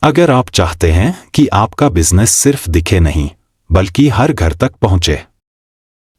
अगर आप चाहते हैं कि आपका बिजनेस सिर्फ दिखे नहीं बल्कि हर घर तक पहुंचे,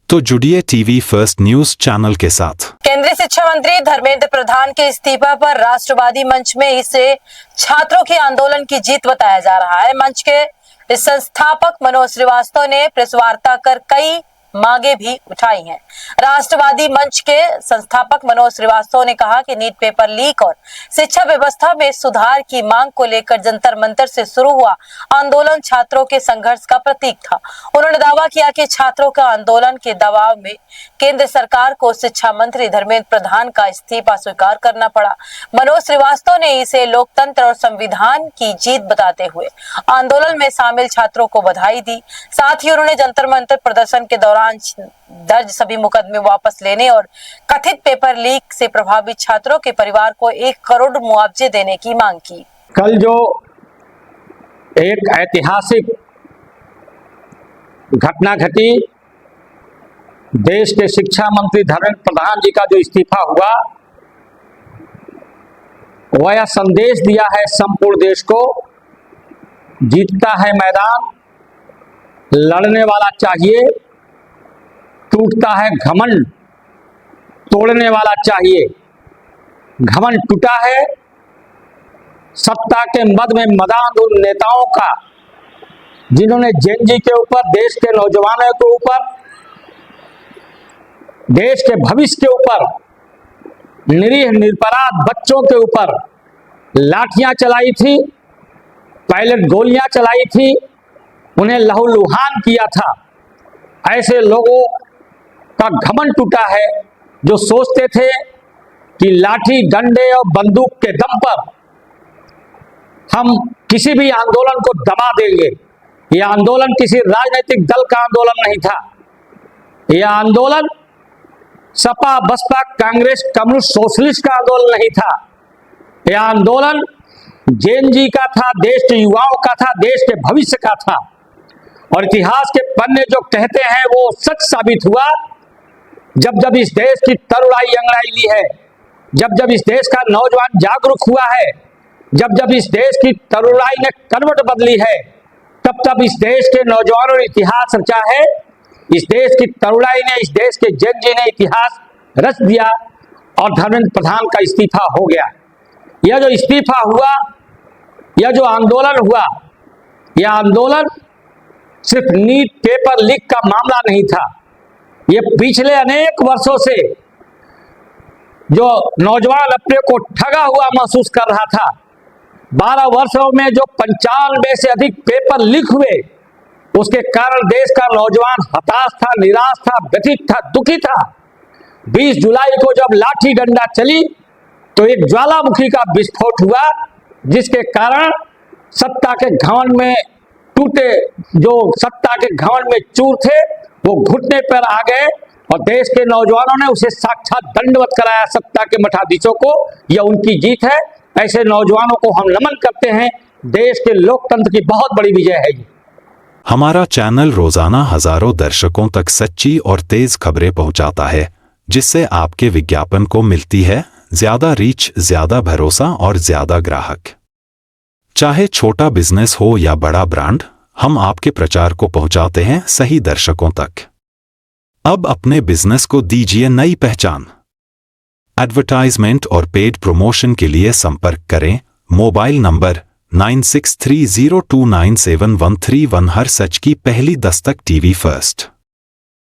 तो जुड़िए टीवी फर्स्ट न्यूज चैनल के साथ। केंद्रीय शिक्षा मंत्री धर्मेंद्र प्रधान के इस्तीफा पर राष्ट्रवादी मंच में इसे छात्रों के आंदोलन की जीत बताया जा रहा है। मंच के इस संस्थापक मनोज श्रीवास्तव ने प्रेस वार्ता कर कई मांगे भी उठाई हैं। राष्ट्रवादी मंच के संस्थापक मनोज श्रीवास्तव ने कहा कि नीट पेपर लीक और शिक्षा व्यवस्था में सुधार की मांग को लेकर जंतर मंतर से शुरू हुआ आंदोलन छात्रों के संघर्ष का प्रतीक था। उन्होंने दावा किया कि छात्रों का आंदोलन के दबाव में केंद्र सरकार को शिक्षा मंत्री धर्मेंद्र प्रधान का इस्तीफा स्वीकार करना पड़ा। मनोज श्रीवास्तव ने इसे लोकतंत्र और संविधान की जीत बताते हुए आंदोलन में शामिल छात्रों को बधाई दी। साथ ही उन्होंने जंतर मंतर प्रदर्शन के दौरान दर्ज सभी मुकदमे वापस लेने और कथित पेपर लीक से प्रभावित छात्रों के परिवार को 1 करोड़ मुआवजे देने की मांग की। कल जो एक ऐतिहासिक घटना घटी, देश के शिक्षा मंत्री धर्मेंद्र प्रधान जी का जो इस्तीफा हुआ, वह यह संदेश दिया है संपूर्ण देश को, जीतता है मैदान, लड़ने वाला चाहिए, टूटता है घमंड, तोड़ने वाला चाहिए। घमंड टूटा है, सत्ता के मद में मदान उन नेताओं का जिन्होंने जेन जी के ऊपर, देश के नौजवानों के ऊपर, देश के भविष्य के ऊपर, निरीह निरपराध बच्चों के ऊपर लाठियां चलाई थी, पायलट गोलियां चलाई थी, उन्हें लहूलुहान किया था। ऐसे लोगों का घमंड टूटा है जो सोचते थे कि लाठी, डंडे और बंदूक के दम पर हम किसी भी आंदोलन को दबा देंगे। यह आंदोलन किसी राजनीतिक दल का आंदोलन नहीं था। यह आंदोलन सपा, बसपा, कांग्रेस, कम्युनिस्ट, सोशलिस्ट का आंदोलन नहीं था। यह आंदोलन जेन जी का था, देश के युवाओं का था, देश के भविष्य का था। और इतिहास के पन्ने जो कहते हैं वो सच साबित हुआ जब जब इस देश की तरुणाई अंगड़ाई ली है, जब जब इस देश का नौजवान जागरूक हुआ है, जब जब इस देश की तरुणाई ने करवट बदली है, तब तब इस देश के नौजवानों ने इतिहास रचा है। इस देश की तरुणाई ने, इस देश के जेन जी ने इतिहास रच दिया और धर्मेंद्र प्रधान का इस्तीफा हो गया। यह जो इस्तीफा हुआ, यह जो आंदोलन हुआ, यह आंदोलन सिर्फ नीट पेपर लीक का मामला नहीं था। ये पिछले अनेक वर्षों से जो नौजवान अपने को ठगा हुआ महसूस कर रहा था, 12 वर्षों में जो 95 से अधिक पेपर लीक हुए, उसके कारण देश का नौजवान हताश था, निराश था, व्यथित था, दुखी था। 20 जुलाई को जब लाठी डंडा चली तो एक ज्वालामुखी का विस्फोट हुआ, जिसके कारण सत्ता के घमंड में टूटे, जो सत्ता के घमंड में चूर थे, वो घुटने पर आ गए और देश के नौजवानों ने उसे साक्षात दंडवत कराया। सत्ता के मठाधीशों को यह उनकी जीत है। ऐसे नौजवानों को हम नमन करते हैं। देश के लोकतंत्र की बहुत बड़ी विजय है ये। हमारा चैनल रोजाना हजारों दर्शकों तक सच्ची और तेज खबरें पहुंचाता है, जिससे आपके विज्ञापन को मिलती है ज्यादा रीच, ज्यादा भरोसा और ज्यादा ग्राहक। चाहे छोटा बिजनेस हो या बड़ा ब्रांड, हम आपके प्रचार को पहुंचाते हैं सही दर्शकों तक। अब अपने बिजनेस को दीजिए नई पहचान। एडवर्टाइजमेंट और पेड प्रमोशन के लिए संपर्क करें मोबाइल नंबर 9630297131। हर सच की पहली दस्तक टीवी फर्स्ट।